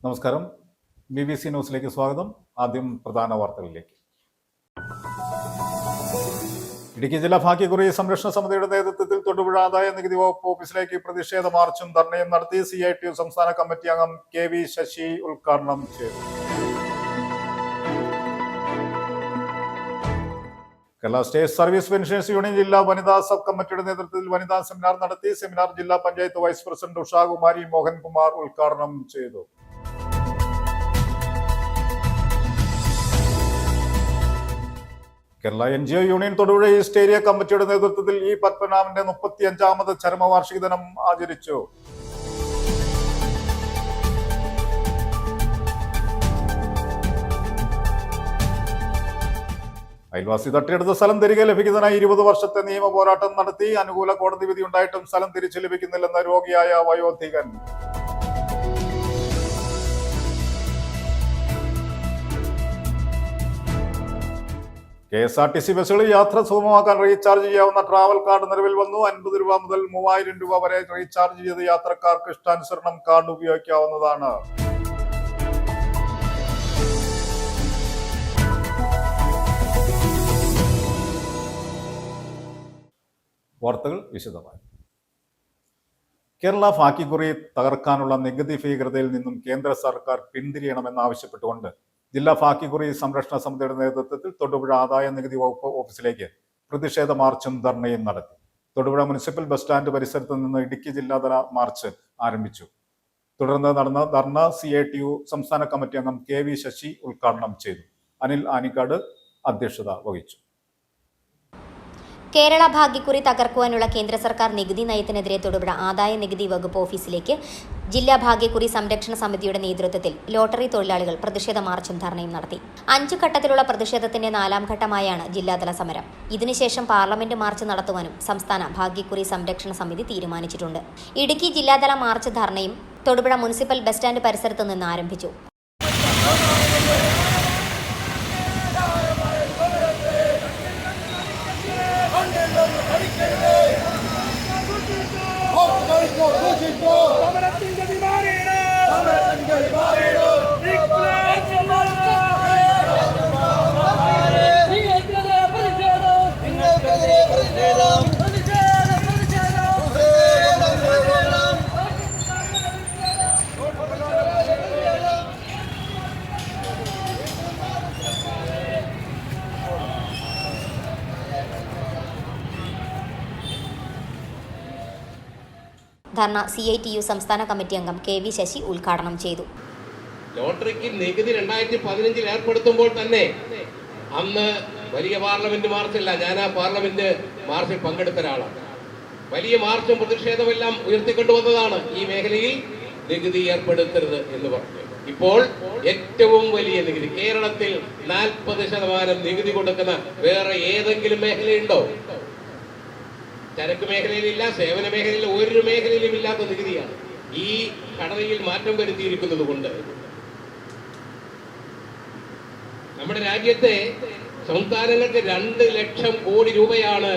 നമസ്കാരം, BBC ന്യൂസിലേക്ക് സ്വാഗതം. ആദ്യം പ്രധാന വാർത്തകളിലേക്ക്. ഇടുക്കി ജില്ലാ ഭാഗ്യക്കുറി സംരക്ഷണ സമിതിയുടെ നേതൃത്വത്തിൽ തൊടുപുഴ ആദായ നികുതി വകുപ്പ് ഓഫീസിലേക്ക് പ്രതിഷേധ മാർച്ചും ധർണയും നടത്തി. CITU സംസ്ഥാന കമ്മിറ്റി അംഗം KV ശശി ഉദ്ഘാടനം ചെയ്തു. Kerala state service pensioners union ജില്ലാ വനിതാ സബ് കമ്മിറ്റിയുടെ നേതൃത്വത്തിൽ വനിതാ സെമിനാർ നടത്തി. സെമിനാർ ജില്ലാ പഞ്ചായത്ത് വൈസ് പ്രസിഡന്റ് ഉഷാകുമാരി മോഹൻകുമാർ ഉദ്ഘാടനം ചെയ്തു. Kerala NGO union Thodupuzha east area കമ്മിറ്റിയുടെ നേതൃത്വത്തിൽ E. പത്മനാഭന്റെ 35ാമത് ചരമവാർഷിക ദിനം ആചരിച്ചു. അയൽവാസി തട്ടിയെടുത്ത സ്ഥലം തിരികെ ലഭിക്കുന്നതിനായി 20 വർഷത്തെ നിയമ പോരാട്ടം നടത്തി. അനുകൂല കോടതി വിധി ഉണ്ടായിട്ടും സ്ഥലം തിരിച്ചു ലഭിക്കുന്നില്ലെന്ന രോഗിയായ വയോധികൻ. KSRTC ബസ്സുകളിൽ യാത്ര സുഗമമാക്കാൻ റീചാർജ് ചെയ്യാവുന്ന ട്രാവൽ കാർഡ് നിലവിൽ വന്നു. 50 രൂപ മുതൽ 3000 രൂപ വരെ റീചാർജ് ചെയ്ത് യാത്രക്കാർക്ക് ഇഷ്ടാനുസരണം കാർഡ് ഉപയോഗിക്കാവുന്നതാണ്. വാർത്തകൾ വിശദമായി. കേരള ഭാഗ്യക്കുറി തകർക്കാനുള്ള നികുതി ഭീകരതയിൽ നിന്നും കേന്ദ്ര സർക്കാർ പിന്തിരിയണമെന്നാവശ്യപ്പെട്ടുകൊണ്ട് ജില്ലാ ഭാഗ്യക്കുറി സംരക്ഷണ സമിതിയുടെ നേതൃത്വത്തിൽ തൊടുപുഴ ആദായ നികുതി വകുപ്പ് ഓഫീസിലേക്ക് പ്രതിഷേധ മാർച്ചും ധർണയും നടത്തി. തൊടുപുഴ മുനിസിപ്പൽ ബസ് സ്റ്റാൻഡ് പരിസരത്ത് നിന്ന് ഇടുക്കി ജില്ലാതല മാർച്ച് ആരംഭിച്ചു. തുടർന്ന് നടന്ന ധർണ CITU സംസ്ഥാന കമ്മിറ്റി അംഗം KV ശശി ഉദ്ഘാടനം ചെയ്തു. അനിൽ ആനിക്കാട് അധ്യക്ഷത വഹിച്ചു. കേരള ഭാഗ്യക്കുറി തകർക്കുവാനുള്ള കേന്ദ്ര സർക്കാർ നികുതി നയത്തിനെതിരെ തൊടുപുഴ ആദായ നികുതി വകുപ്പ് ഓഫീസിലേക്ക് ജില്ലാ ഭാഗ്യക്കുറി സംരക്ഷണ സമിതിയുടെ നേതൃത്വത്തിൽ ലോട്ടറി തൊഴിലാളികൾ പ്രതിഷേധ മാർച്ചും ധർണയും നടത്തി. 5 ഘട്ടത്തിലുള്ള പ്രതിഷേധത്തിന്റെ 4ാം ഘട്ടമായാണ് ജില്ലാതല സമരം. ഇതിനുശേഷം പാർലമെന്റ് മാർച്ച് നടത്തുവാനും സംസ്ഥാന ഭാഗ്യക്കുറി സംരക്ഷണ സമിതി തീരുമാനിച്ചിട്ടുണ്ട്. ഇടുക്കി ജില്ലാതല മാർച്ച് ധർണയും തൊടുപുഴ മുനിസിപ്പൽ ബസ് സ്റ്റാൻഡ് പരിസരത്ത് നിന്ന് ആരംഭിച്ചു. ധർണ CITU സംസ്ഥാന കമ്മിറ്റി അംഗം KV ശശി ഉദ്ഘാടനം ചെയ്തു. ലോട്ടറിക്ക് നികുതി 2015 ഏർപ്പെടുത്തുമ്പോൾ തന്നെ അന്ന് വലിയ പാർലമെന്റ് മാർച്ചല്ല, ഞാൻ ആ പാർലമെന്റ് മാർച്ചിൽ പങ്കെടുത്ത ഒരാളാണ്. വലിയ മാർച്ചും പ്രതിഷേധമെല്ലാം ഉയർത്തിക്കൊണ്ടുവന്നതാണ് ഈ മേഖലയിൽ നികുതി ഏർപ്പെടുത്തരുത് എന്ന് പറഞ്ഞു. ഇപ്പോൾ ഏറ്റവും വലിയ നികുതി കേരളത്തിൽ 40% നികുതി കൊടുക്കുന്ന വേറെ ഏതെങ്കിലും മേഖലയുണ്ടോ? ചരക്ക് മേഖലയിലില്ല, സേവന മേഖലയിൽ ഒരു മേഖലയിലും ഇല്ലാത്ത നികുതിയാണ്. ഈ ഘടനയിൽ മാറ്റം വരുത്തിയിരിക്കുന്നത് കൊണ്ട് നമ്മുടെ രാജ്യത്തെ സംസ്ഥാനങ്ങൾക്ക് 2 ലക്ഷം കോടി രൂപയാണ്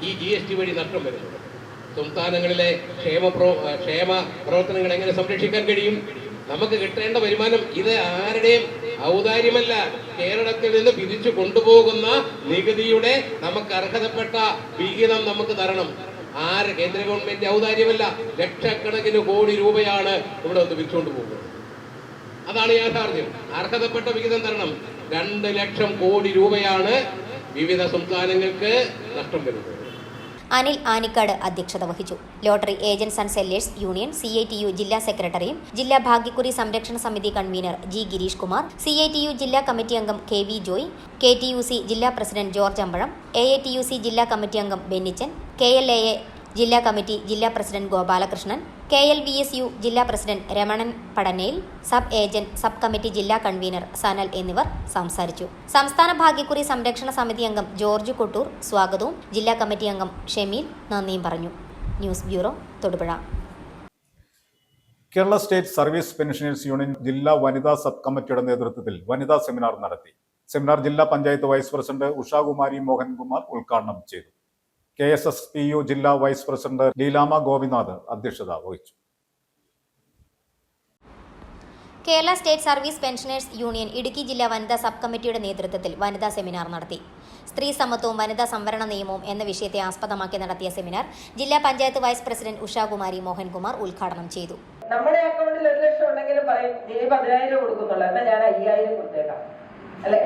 ഈ GST വഴി നഷ്ടം വരുന്നത്. സംസ്ഥാനങ്ങളിലെ ക്ഷേമ പ്രവർത്തനങ്ങൾ എങ്ങനെ സംരക്ഷിക്കാൻ കഴിയും? നമുക്ക് കിട്ടേണ്ട വരുമാനം ഇത് ആരുടെയും ഔദാര്യമല്ല, കേരളത്തിൽ നിന്ന് പിരിച്ചു കൊണ്ടുപോകുന്ന നികുതിയുടെ നമുക്ക് അർഹതപ്പെട്ട വിഹിതം നമുക്ക് തരണം. കേന്ദ്ര ഗവൺമെന്റ് ഔദാര്യമല്ല, ലക്ഷക്കണക്കിന് കോടി രൂപയാണ് ഇവിടെ ഒന്ന് പിരിച്ചുകൊണ്ട് പോകുന്നത്. അതാണ് യാഥാർത്ഥ്യം. അർഹതപ്പെട്ട വിഹിതം തരണം. 2 ലക്ഷം കോടി രൂപയാണ് വിവിധ സംസ്ഥാനങ്ങൾക്ക് നഷ്ടം വരുന്നത്. അനിൽ ആനിക്കാട് അധ്യക്ഷത വഹിച്ചു. Lottery agents and sellers union CITU ജില്ലാ സെക്രട്ടറിയും ജില്ലാ ഭാഗ്യക്കുറി സംരക്ഷണ സമിതി convener G. Girish Kumar, CITU ജില്ലാ കമ്മിറ്റി അംഗം KV ജോയ്, KTUC ജില്ലാ പ്രസിഡന്റ് ജോർജ് അമ്പഴം, AATUC ജില്ലാ കമ്മിറ്റി അംഗം ബെന്നിച്ചൻ, KLAA ജില്ലാ കമ്മിറ്റി ജില്ലാ പ്രസിഡന്റ് ഗോപാലകൃഷ്ണൻ, KLVSU ജില്ലാ president Ramanan പടനയിൽ, sub agent sub committee ജില്ലാ കൺവീനർ സനൽ എന്നിവർ സംസാരിച്ചു. സംസ്ഥാന ഭാഗ്യക്കുറി സംരക്ഷണ സമിതി അംഗം ജോർജ് കൊട്ടൂർ സ്വാഗതവും ജില്ലാ കമ്മിറ്റി അംഗം ഷമീൽ നന്ദിയും പറഞ്ഞു. News bureau, Thodupuzha. Kerala state service pensioners union ജില്ലാ വനിതാ സബ് കമ്മിറ്റിയുടെ നേതൃത്വത്തിൽ വനിതാ സെമിനാർ നടത്തി. സെമിനാർ ജില്ലാ പഞ്ചായത്ത് വൈസ് പ്രസിഡന്റ് ഉഷാകുമാരി മോഹൻകുമാർ ഉദ്ഘാടനം ചെയ്തു. KSSPU ജില്ലാ വൈസ് പ്രസിഡന്റ് ലീലാമ ഗോപിനാഥ് അധ്യക്ഷത വഹിച്ചു. Kerala state service pensioners union Idukki ജില്ലാ വനിതാ സബ് കമ്മിറ്റിയുടെ നേതൃത്വത്തിൽ വനിതാ സെമിനാർ നടത്തി. സ്ത്രീ സമത്വവും വനിതാ സംവരണ നിയമവും എന്ന വിഷയത്തെ ആസ്പദമാക്കി നടത്തിയ സെമിനാർ ജില്ലാ പഞ്ചായത്ത് വൈസ് പ്രസിഡന്റ് ഉഷാകുമാരി മോഹൻകുമാർ ഉദ്ഘാടനം ചെയ്തു. നമ്മുടെ അക്കൗണ്ടിൽ 1 ലക്ഷം ഉണ്ടെങ്കിലും പറയും നീ 10,000 കൊടുക്കുന്നുള്ളൂ, എന്നാൽ ഞാൻ 5,000 കൊടുത്തേക്കാം, അല്ലെ?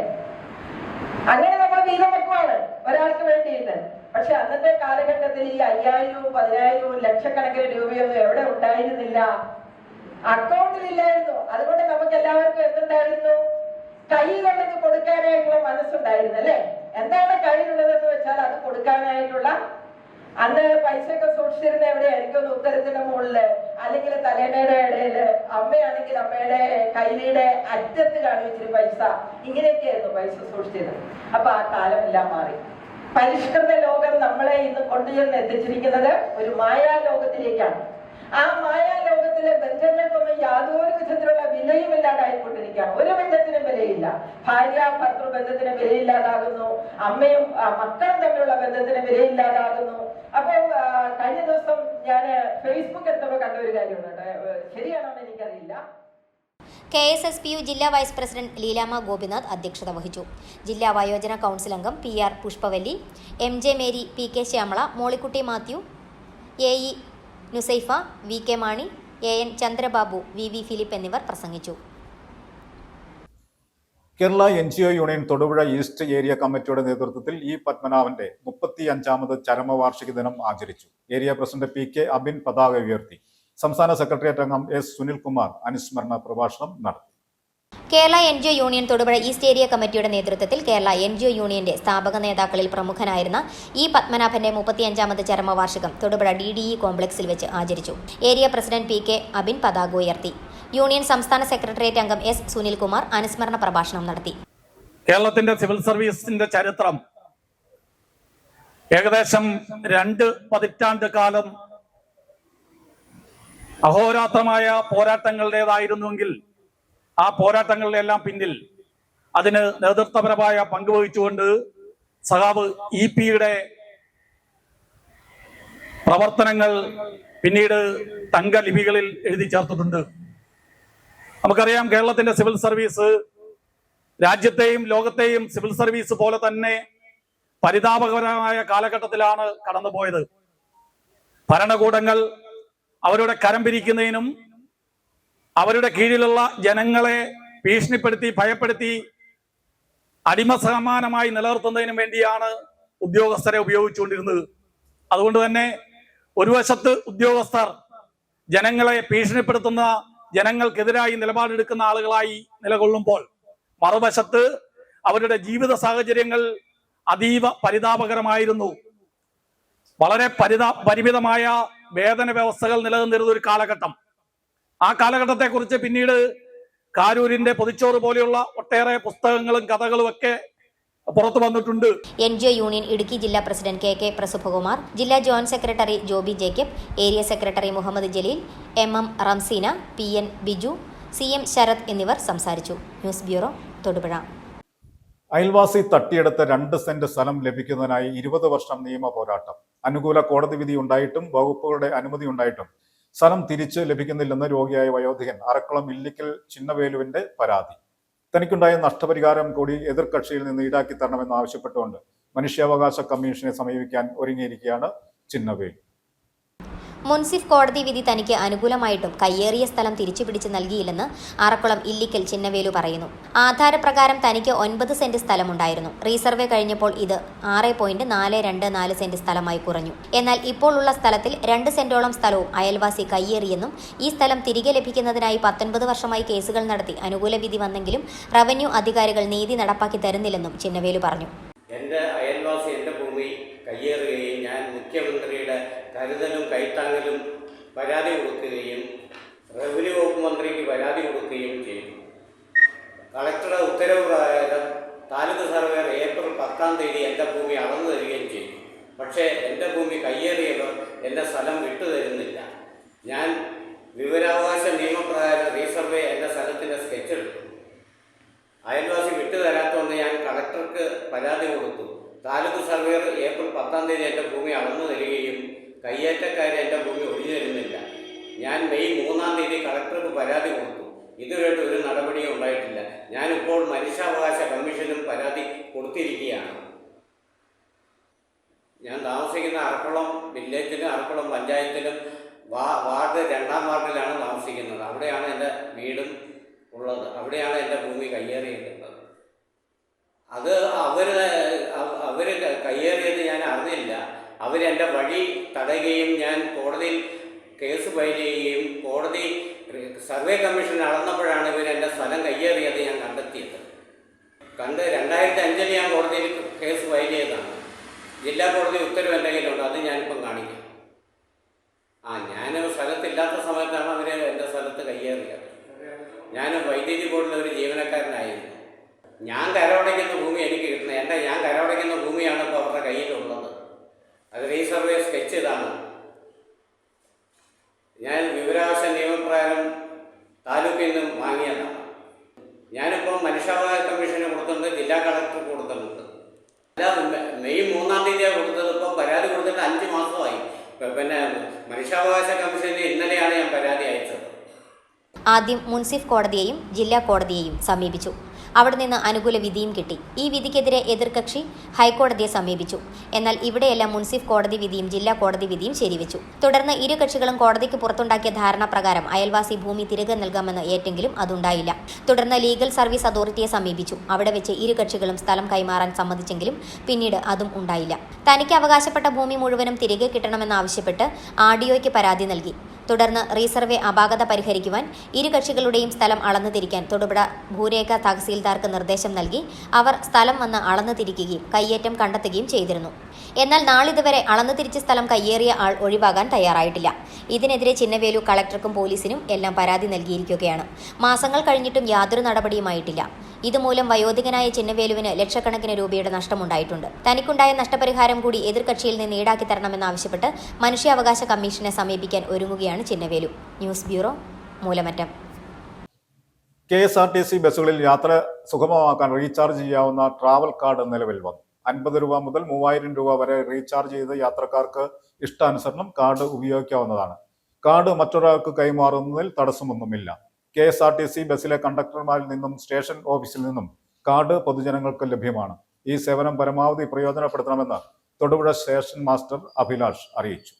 അങ്ങനെ നമ്മൾ വീതം വെക്കുവാണ് ഒരാൾക്ക് വേണ്ടിയിട്ട്. പക്ഷെ അന്നത്തെ കാലഘട്ടത്തിൽ ഈ 5,000, 10,000 ലക്ഷക്കണക്കിന് രൂപയൊന്നും എവിടെ ഉണ്ടായിരുന്നില്ല, അക്കൗണ്ടിലില്ലായിരുന്നു. അതുകൊണ്ട് നമുക്ക് എല്ലാവർക്കും എന്തുണ്ടായിരുന്നു? കയ്യിലുള്ളത് കൊടുക്കാനായിട്ടുള്ള മനസ്സുണ്ടായിരുന്നു, അല്ലെ? എന്താണ് കയ്യിലുള്ളതെന്ന് വെച്ചാൽ അത് കൊടുക്കാനായിട്ടുള്ള, അന്ന് പൈസയൊക്കെ സൂക്ഷിച്ചിരുന്ന എവിടെയായിരിക്കും? ഉത്തരത്തിന്റെ മുകളില്, അല്ലെങ്കിൽ തലേണയുടെ ഇടയില്, അമ്മയാണെങ്കിൽ അമ്മയുടെ കൈലിയുടെ അറ്റത്ത് കാണിച്ചിട്ട് പൈസ, ഇങ്ങനെയൊക്കെയായിരുന്നു പൈസ സൂക്ഷിച്ചത്. അപ്പൊ ആ കാലമെല്ലാം മാറി. പരിഷ്കൃത ലോകം നമ്മളെ ഇന്ന് കൊണ്ടുചെന്ന് എത്തിച്ചിരിക്കുന്നത് ഒരു മായാലോകത്തിലേക്കാണ്. ആ മായാലോകത്തിലെ ബന്ധങ്ങൾക്കൊന്നും യാതൊരു വിധത്തിലുള്ള വിലയും ഇല്ലാതായിക്കൊണ്ടിരിക്കുകയാണ്. ഒരു ബന്ധത്തിനും വിലയില്ല. ഭാര്യ ഭർത്തൃ ബന്ധത്തിന് വിലയില്ലാതാകുന്നു, അമ്മയും മക്കളും തമ്മിലുള്ള ബന്ധത്തിന് വിലയില്ലാതാകുന്നു. അപ്പം കഴിഞ്ഞ ദിവസം ഞാൻ ഫേസ്ബുക്ക് എടുത്തപ്പോൾ കണ്ട ഒരു കാര്യമുണ്ട്, ശരിയാണോ എന്ന് എനിക്കറിയില്ല. KSSPU ജില്ലാ വൈസ് പ്രസിഡന്റ് ലീലാമ ഗോപിനാഥ് അധ്യക്ഷത വഹിച്ചു. ജില്ലാ വയോജന കൗൺസിൽ അംഗം PR Pushpavalli, MJ Mary, PK Shyamala, Mollykutty Mathew, AE Nusaifa, VK Mani, AN Chandrababu, VV Philip എന്നിവർ പ്രസംഗിച്ചു. Kerala NGO union Thodupuzha east area കമ്മിറ്റിയുടെ നേതൃത്വത്തിൽ E. പത്മനാഭന്റെ 35ാമത് ചരമവാർഷിക ദിനം ആചരിച്ചു. ഏരിയ പ്രസിഡന്റ് PK അബിൻ പതാക ഉയർത്തി. സംസ്ഥാന സെക്രട്ടേറിയറ്റ് അംഗം S. സുനിൽകുമാർ അനുസ്മരണ പ്രഭാഷണം നടത്തി. Kerala NGO union Thodupuzha east area കമ്മിറ്റിയുടെ നേതൃത്വത്തിൽ കേരള NGO യൂണിയന്റെ സ്ഥാപക നേതാക്കളിൽ പ്രമുഖനായിരുന്ന E. പത്മനാഭന്റെ 35ാമത് ചരമവാർഷികം തൊടുപുഴ DDE കോംപ്ലക്സിൽ വെച്ച് ആചരിച്ചു. ഏരിയ പ്രസിഡന്റ് PK അബിൻ പതാക ഉയർത്തി. യൂണിയൻ സംസ്ഥാന സെക്രട്ടേറിയറ്റ് അംഗം S. സുനിൽകുമാർ അനുസ്മരണ പ്രഭാഷണം നടത്തി. കേരളത്തിന്റെ സിവിൽ സർവീസിന്റെ ചരിത്രം ഏകദേശം 2 പതിറ്റാണ്ട് കാലം അഹോരാത്രമായ പോരാട്ടങ്ങളുടേതായിരുന്നുവെങ്കിൽ ആ പോരാട്ടങ്ങളിലെല്ലാം പിന്നിൽ അതിന് നേതൃത്വപരമായ പങ്കുവഹിച്ചുകൊണ്ട് സഖാവ് EP-യുടെ പ്രവർത്തനങ്ങൾ പിന്നീട് തങ്കലിപികളിൽ എഴുതി ചേർത്തിട്ടുണ്ട്. നമുക്കറിയാം, കേരളത്തിന്റെ സിവിൽ സർവീസ് രാജ്യത്തെയും ലോകത്തെയും സിവിൽ സർവീസ് പോലെ തന്നെ പരിതാപകരമായ കാലഘട്ടത്തിലാണ് കടന്നുപോയത്. ഭരണകൂടങ്ങൾ അവരുടെ കരം പിരിക്കുന്നതിനും അവരുടെ കീഴിലുള്ള ജനങ്ങളെ ഭീഷണിപ്പെടുത്തി ഭയപ്പെടുത്തി അടിമ സമാനമായി നിലനിർത്തുന്നതിനും വേണ്ടിയാണ് ഉദ്യോഗസ്ഥരെ ഉപയോഗിച്ചുകൊണ്ടിരുന്നത്. അതുകൊണ്ട് തന്നെ ഒരു വശത്ത് ഉദ്യോഗസ്ഥർ ജനങ്ങളെ ഭീഷണിപ്പെടുത്തുന്ന, ജനങ്ങൾക്കെതിരായി നിലപാടെടുക്കുന്ന ആളുകളായി നിലകൊള്ളുമ്പോൾ, മറുവശത്ത് അവരുടെ ജീവിത സാഹചര്യങ്ങൾ അതീവ പരിതാപകരമായിരുന്നു. വളരെ പരിമിതമായ വേതന വ്യവസ്ഥകൾ നിലനിന്നിരുന്ന ഒരു കാലഘട്ടം. ആ കാലഘട്ടത്തെക്കുറിച്ച് പിന്നീട് കാരൂരിന്റെ പൊതിച്ചോറ് പോലെയുള്ള ഒട്ടേറെ പുസ്തകങ്ങളും കഥകളും ഒക്കെ പുറത്തു വന്നിട്ടുണ്ട്. NGO യൂണിയൻ ഇടുക്കി ജില്ലാ പ്രസിഡന്റ് KK പ്രസുഭകുമാർ, ജില്ലാ joint secretary Jobi Jacob, area secretary Muhammad Jaleel, MM Ramseena, PN Biju, CM Sarath എന്നിവർ സംസാരിച്ചു. News bureau, Thodupuzha. അയൽവാസി തട്ടിയെടുത്ത 2 സെന്റ് സ്ഥലം ലഭിക്കുന്നതിനായി 20 വർഷം നിയമ പോരാട്ടം. അനുകൂല കോടതി വിധി ഉണ്ടായിട്ടും വകുപ്പുകളുടെ അനുമതി ഉണ്ടായിട്ടും സ്ഥലം തിരിച്ച് ലഭിക്കുന്നില്ലെന്ന് രോഗിയായ വയോധികൻ അറക്കുളം ഇല്ലിക്കൽ ചിന്നവേലുവിന്റെ പരാതി. തനിക്കുണ്ടായ നഷ്ടപരിഹാരം കൂടി എതിർകക്ഷിയിൽ നിന്ന് ഈടാക്കി തരണമെന്ന് ആവശ്യപ്പെട്ടുകൊണ്ട് മനുഷ്യാവകാശ കമ്മീഷനെ സമീപിക്കാൻ ഒരുങ്ങിയിരിക്കുകയാണ് ചിന്നവേലു. മുൻസിഫ് കോടതി വിധി തനിക്ക് അനുകൂലമായിട്ടും കയ്യേറിയ സ്ഥലം തിരിച്ചുപിടിച്ച് നൽകിയില്ലെന്ന് ആറക്കുളം ഇല്ലിക്കൽ ചിന്നവേലു പറയുന്നു. ആധാരപ്രകാരം തനിക്ക് 9 സെന്റ് സ്ഥലമുണ്ടായിരുന്നു. റീസർവേ കഴിഞ്ഞപ്പോൾ ഇത് 6.424 സെന്റ് സ്ഥലമായി കുറഞ്ഞു. എന്നാൽ ഇപ്പോൾ ഉള്ള സ്ഥലത്തിൽ 2 സെന്റോളം സ്ഥലവും അയൽവാസി കയ്യേറിയെന്നും ഈ സ്ഥലം തിരികെ ലഭിക്കുന്നതിനായി 19 വർഷമായി കേസുകൾ നടത്തി അനുകൂല വിധി വന്നെങ്കിലും റവന്യൂ അധികാരികൾ നീതി നടപ്പാക്കി തരുന്നില്ലെന്നും ചിന്നവേലു പറഞ്ഞു. എൻ്റെ അയൽവാസി എൻ്റെ ഭൂമി കയ്യേറുകയും ഞാൻ മുഖ്യമന്ത്രിയുടെ കരുതലും കൈത്താങ്ങലും പരാതി കൊടുക്കുകയും റവന്യൂ വകുപ്പ് മന്ത്രിക്ക് പരാതി കൊടുക്കുകയും ചെയ്തു. കളക്ടറുടെ ഉത്തരവ് പ്രകാരം താലൂക്ക് സർവേർ ഏപ്രിൽ 10-ാം തീയതി എൻ്റെ ഭൂമി അളന്നു തരികയും ചെയ്തു. പക്ഷേ എൻ്റെ ഭൂമി കയ്യേറിയവർ എൻ്റെ സ്ഥലം വിട്ടുതരുന്നില്ല. ഞാൻ വിവരാവകാശ നിയമപ്രകാരം റീസർവേ എൻ്റെ സ്ഥലത്തിൻ്റെ സ്കെച്ചെടുത്തു. അയൽവാസി വിട്ടുതരാത്തതുകൊണ്ട് ഞാൻ കളക്ടർക്ക് പരാതി കൊടുത്തു. താലൂക്ക് സർവേർ ഏപ്രിൽ 10-ാം തീയതി എൻ്റെ ഭൂമി അളന്നു കളക്ടർക്ക് പരാതി കൊടുത്തു. ഇതുവരെയായിട്ട് ഒരു നടപടിയും ഉണ്ടായിട്ടില്ല. ഞാനിപ്പോൾ മനുഷ്യാവകാശ കമ്മീഷനും പരാതി കൊടുത്തിരിക്കുകയാണ്. ഞാൻ താമസിക്കുന്ന അറക്കുളം വില്ലേജിലും അറക്കുളം പഞ്ചായത്തിലും വാർഡ് 2-ാം വാർഡിലാണ് താമസിക്കുന്നത്. അവിടെയാണ് എൻ്റെ വീടും ഉള്ളത്. അവിടെയാണ് എൻ്റെ ഭൂമി കയ്യേറിയിരിക്കുന്നത്. അത് അവർ കയ്യേറിയത് ഞാൻ അറിഞ്ഞില്ല. അവരെൻ്റെ വഴി തടയുകയും ഞാൻ കോടതിയിൽ കേസ് ഫയൽ ചെയ്യുകയും കോടതി സർവേ കമ്മീഷൻ അളന്നപ്പോഴാണ് ഇവരെൻ്റെ സ്ഥലം കയ്യേറിയത് ഞാൻ കണ്ടെത്തിയത്. 2005 ഞാൻ കോടതിയിൽ കേസ് ഫയൽ ചെയ്തതാണ്. ജില്ലാ കോടതി ഉത്തരവ് എൻ്റെ കയ്യിലുണ്ട്. അത് ഞാനിപ്പം കാണിക്കാം. ഞാൻ സ്ഥലത്തില്ലാത്ത സമയത്താണ് അവർ എൻ്റെ സ്ഥലത്ത് കയ്യേറിയത്. ഞാൻ വൈദ്യുതി ബോർഡിലെ ഒരു ജീവനക്കാരനായിരുന്നു. ഞാൻ കരമടയ്ക്കുന്ന ഭൂമി എനിക്ക് കിട്ടുന്നത് ഞാൻ കരമടയ്ക്കുന്ന ഭൂമിയാണ് ഇപ്പോൾ അവരുടെ കയ്യിലുള്ളത്. അത് റീസർവേ സ്കെച്ച് ഇതാണ്. ഞാൻ വിവരാവകാശ നിയമപ്രകാരം താലൂക്കിൽ നിന്നും വാങ്ങിയതാണ്. ഞാനിപ്പോൾ മനുഷ്യാവകാശ കമ്മീഷന് കൊടുത്തിട്ടുണ്ട്, ജില്ലാ കളക്ടർക്ക് കൊടുത്തിട്ടുണ്ട്. മെയ് 3-ാം തീയതിയാണ് കൊടുത്തത്. ഇപ്പോൾ പരാതി കൊടുത്തിട്ട് 5 മാസമായി. പിന്നെ മനുഷ്യാവകാശ കമ്മീഷന് ഇന്നലെയാണ് ഞാൻ പരാതി അയച്ചത്. ആദ്യം മുൻസിഫ് കോടതിയെയും ജില്ലാ കോടതിയെയും സമീപിച്ചു. അവിടെ നിന്ന് അനുകൂല വിധിയും കിട്ടി. ഈ വിധിക്കെതിരെ എതിർകക്ഷി ഹൈക്കോടതിയെ സമീപിച്ചു. എന്നാൽ ഇവിടെയെല്ലാം മുൻസിഫ് കോടതി വിധിയും ജില്ലാ കോടതി വിധിയും ശരിവെച്ചു. തുടർന്ന് ഇരു കക്ഷികളും കോടതിക്ക് പുറത്തുണ്ടാക്കിയ ധാരണ പ്രകാരം അയൽവാസി ഭൂമി തിരികെ നൽകാമെന്ന് ഏറ്റെങ്കിലും അതുണ്ടായില്ല. തുടർന്ന് ലീഗൽ സർവീസ് അതോറിറ്റിയെ സമീപിച്ചു. അവിടെ വെച്ച് ഇരു കക്ഷികളും സ്ഥലം കൈമാറാൻ സമ്മതിച്ചെങ്കിലും പിന്നീട് അതും ഉണ്ടായില്ല. തനിക്ക് അവകാശപ്പെട്ട ഭൂമി മുഴുവനും തിരികെ കിട്ടണമെന്നാവശ്യപ്പെട്ട് RDOയ്ക്ക് പരാതി നൽകി. തുടർന്ന് റീസർവേ അപാകത പരിഹരിക്കുവാൻ ഇരു കക്ഷികളുടെയും സ്ഥലം അളന്നു തിരിക്കാൻ തൊടുപുഴ ഭൂരേഖ തഹസീൽദാർക്ക് നിർദ്ദേശം നൽകി. അവർ സ്ഥലം വന്ന് അളന്നു തിരിക്കുകയും കയ്യേറ്റം കണ്ടെത്തുകയും ചെയ്തിരുന്നു. എന്നാൽ നാളിതുവരെ അളന്നു തിരിച്ച സ്ഥലം കയ്യേറിയ ആൾ ഒഴിവാകാൻ തയ്യാറായിട്ടില്ല. ഇതിനെതിരെ ചിന്നവേലു കളക്ടർക്കും പോലീസിനും എല്ലാം പരാതി നൽകിയിരിക്കുകയാണ്. മാസങ്ങൾ കഴിഞ്ഞിട്ടും യാതൊരു നടപടിയുമായിട്ടില്ല. ഇതുമൂലം വയോധികനായ ചിന്നവേലുവിന് ലക്ഷക്കണക്കിന് രൂപയുടെ നഷ്ടമുണ്ടായിട്ടുണ്ട്. തനിക്കുണ്ടായ നഷ്ടപരിഹാരം കൂടി എതിർകക്ഷിയിൽ നിന്ന് ഈടാക്കി തരണമെന്നാവശ്യപ്പെട്ട് മനുഷ്യാവകാശ കമ്മീഷനെ സമീപിക്കാൻ ഒരുങ്ങുകയാണ് Chinnavelu. News bureau, Moolamattom. KSRTC ബസ്സുകളിൽ യാത്ര സുഗമമാക്കാൻ റീചാർജ് ചെയ്യാവുന്ന ട്രാവൽ കാർഡ് നിലവിൽ വന്നു. 50 രൂപ മുതൽ 3000 രൂപ വരെ റീചാർജ് ചെയ്ത് യാത്രക്കാർക്ക് ഇഷ്ടാനുസരണം കാർഡ് ഉപയോഗിക്കാവുന്നതാണ്. കാർഡ് മറ്റൊരാൾക്ക് കൈമാറുന്നതിൽ തടസ്സമൊന്നുമില്ല. KSRTC ബസ്സിലെ കണ്ടക്ടർമാരിൽ നിന്നും സ്റ്റേഷൻ ഓഫീസിൽ നിന്നും കാർഡ് പൊതുജനങ്ങൾക്ക് ലഭ്യമാണ്. ഈ സേവനം പരമാവധി പ്രയോജനപ്പെടുത്തണമെന്ന് തൊടുപുഴ സ്റ്റേഷൻ മാസ്റ്റർ അഭിലാഷ് അറിയിച്ചു.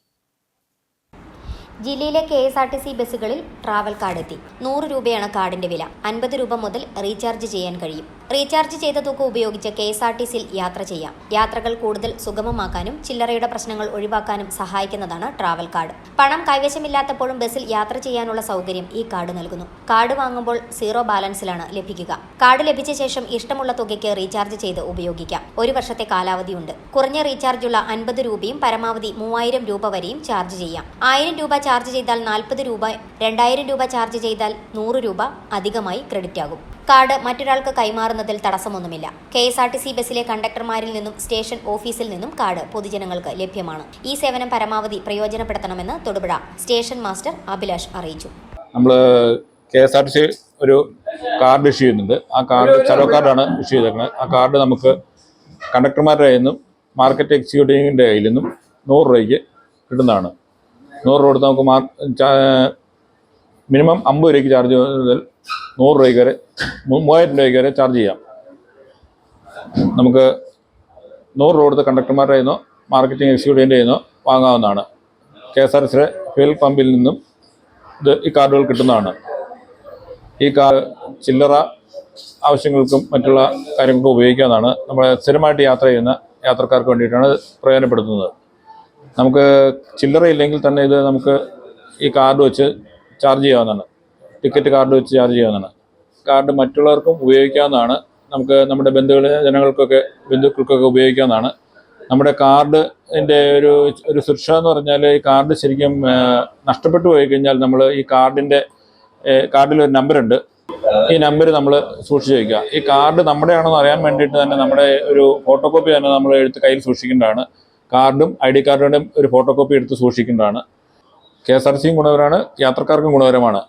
ജില്ലയിലെ KSRTC ബസ്സുകളിൽ ട്രാവൽ കാർഡ് എത്തി. 100 രൂപയാണ് കാർഡിന്റെ വില. 50 രൂപ മുതൽ റീചാർജ് ചെയ്യാൻ കഴിയും. റീചാർജ് ചെയ്ത തുക ഉപയോഗിച്ച് KSRTCയിൽ യാത്ര ചെയ്യാം. യാത്രകൾ കൂടുതൽ സുഗമമാക്കാനും ചില്ലറയുടെ പ്രശ്നങ്ങൾ ഒഴിവാക്കാനും സഹായിക്കുന്നതാണ് ട്രാവൽ കാർഡ്. പണം കൈവശമില്ലാത്തപ്പോഴും ബസ്സിൽ യാത്ര ചെയ്യാനുള്ള സൗകര്യം ഈ കാർഡ് നൽകുന്നു. കാർഡ് വാങ്ങുമ്പോൾ 0 ബാലൻസിലാണ് ലഭിക്കുക. കാർഡ് ലഭിച്ച ശേഷം ഇഷ്ടമുള്ള തുകയ്ക്ക് റീചാർജ് ചെയ്ത് ഉപയോഗിക്കാം. 1 വർഷത്തെ കാലാവധിയുണ്ട്. കുറഞ്ഞ റീചാർജുള്ള 50 രൂപയും പരമാവധി 3000 രൂപ വരെയും ചാർജ് ചെയ്യാം. 1000 രൂപ ചാർജ് ചെയ്താൽ 40 രൂപ, 2000 രൂപ ചാർജ് ചെയ്താൽ 100 രൂപ അധികമായി ക്രെഡിറ്റ് ആകും. കാർഡ് മറ്റൊരാൾക്ക് കൈമാറുന്നതിൽ തടസ്സമൊന്നുമില്ല. KSRTC ബസ്സിലെ കണ്ടക്ടർമാരിൽ നിന്നും സ്റ്റേഷൻ ഓഫീസിൽ നിന്നും കാർഡ് പൊതുജനങ്ങൾക്ക് ലഭ്യമാണ്. ഈ സേവനം പരമാവധി പ്രയോജനപ്പെടുത്തണമെന്ന് തൊടുപുഴ സ്റ്റേഷൻ മാസ്റ്റർ അഭിലാഷ് അറിയിച്ചു. നമ്മൾ KSRTC ഒരു കാർഡ് ഇഷ്യൂ ചെയ്യുന്നുണ്ട്. ആ കാർഡ് ചലോ കാർഡാണ് ഇഷ്യൂ ചെയ്തേക്കുന്നത്. ആ കാർഡ് നമുക്ക് കണ്ടക്ടർമാരുടെ കയ്യിൽ നിന്നും മാർക്കറ്റ് എക്സിക്യൂട്ടീവിൻ്റെ കയ്യിൽ നിന്നും 100 രൂപയ്ക്ക് കിട്ടുന്നതാണ്. 100 രൂപ കൊടുത്ത് നമുക്ക് മിനിമം 50 രൂപയ്ക്ക് ചാർജ് മുതൽ 100 രൂപയ്ക്ക് വരെ 3000 രൂപയ്ക്ക് വരെ ചാർജ് ചെയ്യാം. നമുക്ക് 100 രൂപ കൊടുത്ത് കണ്ടക്ടർമാരുടെ കയ്യിൽ നിന്നോ മാർക്കറ്റിംഗ് എക്സിക്യൂട്ടീവിൻ്റെ കയ്യിൽ നിന്നോ വാങ്ങാവുന്നതാണ്. KSRTCയുടെ ഫ്യൂൽ പമ്പിൽ നിന്നും ഈ കാർഡുകൾ കിട്ടുന്നതാണ്. ഈ കാർഡ് ചില്ലറ ആവശ്യങ്ങൾക്കും മറ്റുള്ള കാര്യങ്ങൾക്കും ഉപയോഗിക്കാവുന്നതാണ്. നമ്മൾ സ്ഥിരമായിട്ട് യാത്ര ചെയ്യുന്ന യാത്രക്കാർക്ക് വേണ്ടിയിട്ടാണ് പ്രയോജനപ്പെടുത്തുന്നത്. നമുക്ക് ചില്ലറ ഇല്ലെങ്കിൽ തന്നെ ഇത് നമുക്ക് ഈ കാർഡ് വെച്ച് ചാർജ് ചെയ്യാവുന്നതാണ്. ടിക്കറ്റ് കാർഡ് വെച്ച് ചാർജ് ചെയ്യാവുന്നതാണ്. കാർഡ് മറ്റുള്ളവർക്കും ഉപയോഗിക്കാവുന്നതാണ്. നമുക്ക് നമ്മുടെ ബന്ധുക്കൾക്കൊക്കെ ഉപയോഗിക്കാവുന്നതാണ്. നമ്മുടെ കാർഡിൻ്റെ ഒരു സുരക്ഷ എന്ന് പറഞ്ഞാൽ ഈ കാർഡ് ശരിക്കും നഷ്ടപ്പെട്ടു പോയി കഴിഞ്ഞാൽ നമ്മൾ ഈ കാർഡിലൊരു നമ്പറുണ്ട്. ഈ നമ്പർ നമ്മൾ സൂക്ഷിച്ച് വയ്ക്കുക. ഈ കാർഡ് നമ്മുടെയാണെന്ന് അറിയാൻ വേണ്ടിയിട്ട് തന്നെ നമ്മുടെ ഒരു ഫോട്ടോ കോപ്പി തന്നെ നമ്മൾ എടുത്ത് കയ്യിൽ സൂക്ഷിക്കേണ്ടതാണ്. കാർഡും ID കാർഡുടെയും ഒരു ഫോട്ടോ കോപ്പി എടുത്ത് സൂക്ഷിക്കേണ്ടതാണ്. KSRTCയും ഗുണകരമാണ്, യാത്രക്കാർക്കും ഗുണകരമാണ്.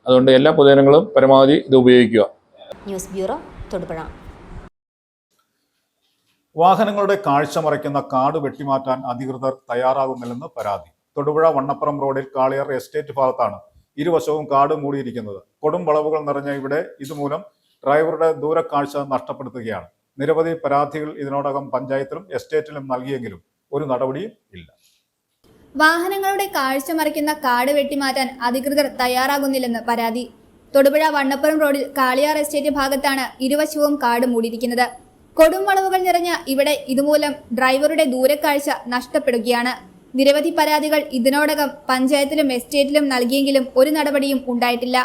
അതുകൊണ്ട് എല്ലാ പൊതുജനങ്ങളും പരമാവധി ഇത് ഉപയോഗിക്കുക. News bureau, Thodupuzha. വാഹനങ്ങളുടെ കാഴ്ച മറയ്ക്കുന്ന കാട് വെട്ടിമാറ്റാൻ അധികൃതർ തയ്യാറാകുന്നില്ലെന്ന് പരാതി. തൊടുപുഴ വണ്ണപ്പുറം റോഡിൽ കാളിയർ എസ്റ്റേറ്റ് ഭാഗത്താണ് ഇരുവശവും കാട് മൂടിയിരിക്കുന്നത്. കൊടും വളവുകൾ നിറഞ്ഞ ഇവിടെ ഇതുമൂലം ഡ്രൈവറുടെ ദൂരക്കാഴ്ച നഷ്ടപ്പെടുത്തുകയാണ്. നിരവധി പരാതികൾ ഇതിനോടകം പഞ്ചായത്തിലും എസ്റ്റേറ്റിലും നൽകിയെങ്കിലും ഒരു നടപടിയും ഇല്ല. വാഹനങ്ങളുടെ കാഴ്ച മറിക്കുന്ന കാട് വെട്ടിമാറ്റാൻ അധികൃതർ തയ്യാറാകുന്നില്ലെന്ന് പരാതി. തൊടുപുഴ വണ്ണപ്പുറം റോഡിൽ കാളിയാർ എസ്റ്റേറ്റ് ഭാഗത്താണ് ഇരുവശവും കാട് മൂടിയിരിക്കുന്നത്. കൊടും വളവുകൾ നിറഞ്ഞ ഇവിടെ ഇതുമൂലം ഡ്രൈവറുടെ ദൂരക്കാഴ്ച നഷ്ടപ്പെടുകയാണ്. നിരവധി പരാതികൾ ഇതിനോടകം പഞ്ചായത്തിലും എസ്റ്റേറ്റിലും നൽകിയെങ്കിലും ഒരു നടപടിയും ഉണ്ടായിട്ടില്ല.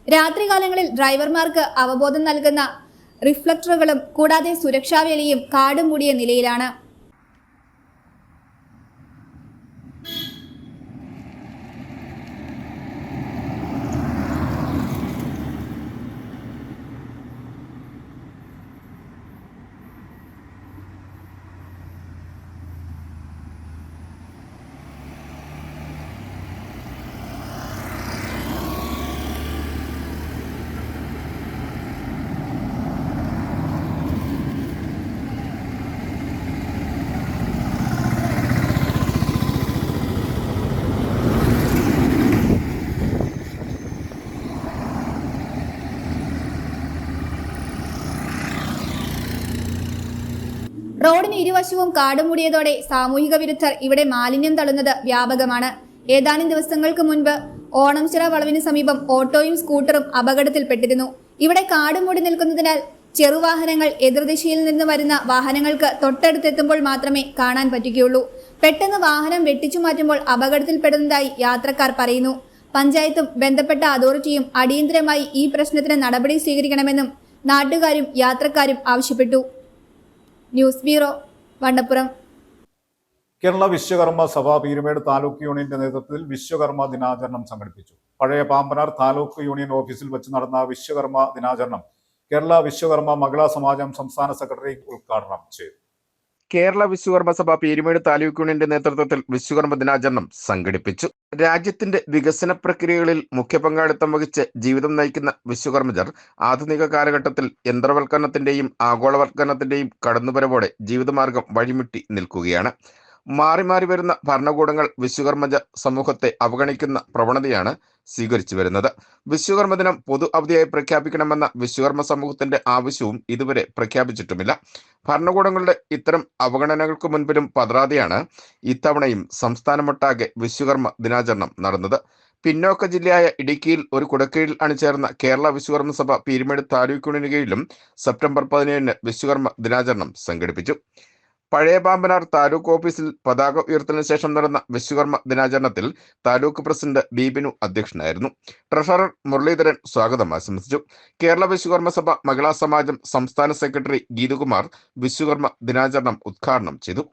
രാത്രികാലങ്ങളിൽ ഡ്രൈവർമാർക്ക് അവബോധം നൽകുന്ന റിഫ്ലക്ടറുകളും കൂടാതെ സുരക്ഷാവേലിയും കാട് മൂടിയ നിലയിലാണ്. റോഡിന് ഇരുവശവും കാടുമൂടിയതോടെ സാമൂഹിക വിരുദ്ധർ ഇവിടെ മാലിന്യം തള്ളുന്നത് വ്യാപകമാണ്. ഏതാനും ദിവസങ്ങൾക്ക് മുൻപ് ഓണംചിറ വളവിന് സമീപം ഓട്ടോയും സ്കൂട്ടറും അപകടത്തിൽപ്പെട്ടിരുന്നു. ഇവിടെ കാടുമൂടി നിൽക്കുന്നതിനാൽ ചെറുവാഹനങ്ങൾ എതിർദിശയിൽ നിന്ന് വരുന്ന വാഹനങ്ങൾക്ക് തൊട്ടടുത്തെത്തുമ്പോൾ മാത്രമേ കാണാൻ പറ്റുകയുള്ളൂ. പെട്ടെന്ന് വാഹനം വെട്ടിച്ചു മാറ്റുമ്പോൾ അപകടത്തിൽപ്പെടുന്നതായി യാത്രക്കാർ പറയുന്നു. പഞ്ചായത്തും ബന്ധപ്പെട്ട അതോറിറ്റിയും അടിയന്തരമായി ഈ പ്രശ്നത്തിന് നടപടി സ്വീകരിക്കണമെന്നും നാട്ടുകാരും യാത്രക്കാരും ആവശ്യപ്പെട്ടു. News bureau, Vannappuram. കേരള വിശ്വകർമ്മ സഭ പീരുമേട് താലൂക്ക് യൂണിയന്റെ നേതൃത്വത്തിൽ വിശ്വകർമ്മ ദിനാചരണം സംഘടിപ്പിച്ചു. പഴയ പാമ്പനാർ താലൂക്ക് യൂണിയൻ ഓഫീസിൽ വെച്ച് നടന്ന വിശ്വകർമ്മ ദിനാചരണം കേരള വിശ്വകർമ്മ മഹിളാ സമാജം സംസ്ഥാന സെക്രട്ടറി ഉദ്ഘാടനം ചെയ്തു. കേരള വിശ്വകർമ്മ സഭ പീരുമേട് താലൂക്ക് യൂണിയന്റെ നേതൃത്വത്തിൽ വിശ്വകർമ്മ ദിനാചരണം സംഘടിപ്പിച്ചു. രാജ്യത്തിന്റെ വികസന പ്രക്രിയകളിൽ മുഖ്യ പങ്കാളിത്തം വഹിച്ച് ജീവിതം നയിക്കുന്ന വിശ്വകർമ്മജർ ആധുനിക കാലഘട്ടത്തിൽ യന്ത്രവൽക്കരണത്തിന്റെയും ആഗോളവൽക്കരണത്തിന്റെയും കടന്നുവരവോടെ ജീവിതമാർഗം വഴിമുട്ടി നിൽക്കുകയാണ്. മാറി മാറി വരുന്ന ഭരണകൂടങ്ങൾ വിശ്വകർമ്മജ സമൂഹത്തെ അവഗണിക്കുന്ന പ്രവണതയാണ് സ്വീകരിച്ചു വരുന്നത്. വിശ്വകർമ്മ ദിനം പൊതു അവധിയായി പ്രഖ്യാപിക്കണമെന്ന വിശ്വകർമ്മ സമൂഹത്തിന്റെ ആവശ്യവും ഇതുവരെ പ്രഖ്യാപിച്ചിട്ടുമില്ല. ഭരണകൂടങ്ങളുടെ ഇത്തരം അവഗണനകൾക്ക് മുൻപിലും പതറാതെയാണ് ഇത്തവണയും സംസ്ഥാനമൊട്ടാകെ വിശ്വകർമ്മ ദിനാചരണം നടന്നത്. പിന്നോക്ക ജില്ലയായ ഇടുക്കിയിൽ ഒരു കുടക്കീഴിൽ അണിചേർന്ന കേരള വിശ്വകർമ്മ സഭ പീരുമേട് താലൂക്ക് യൂണിയന് കീഴിലും സെപ്റ്റംബർ 17 വിശ്വകർമ്മ ദിനാചരണം സംഘടിപ്പിച്ചു. പഴയ പാമ്പനാർ താലൂക്ക് ഓഫീസിൽ പതാക ഉയർത്തലിന് ശേഷം നടന്ന വിശ്വകർമ്മ ദിനാചരണത്തിൽ താലൂക്ക് പ്രസിഡന്റ് ബിബിനു അധ്യക്ഷനായിരുന്നു. ട്രഷറർ മുരളീധരൻ സ്വാഗതം ആശംസിച്ചു. കേരള വിശ്വകർമ്മ സഭ മഹിളാ സമാജം സംസ്ഥാന സെക്രട്ടറി ഗീതുകുമാർ വിശ്വകർമ്മ ദിനാചരണം ഉദ്ഘാടനം ചെയ്തു.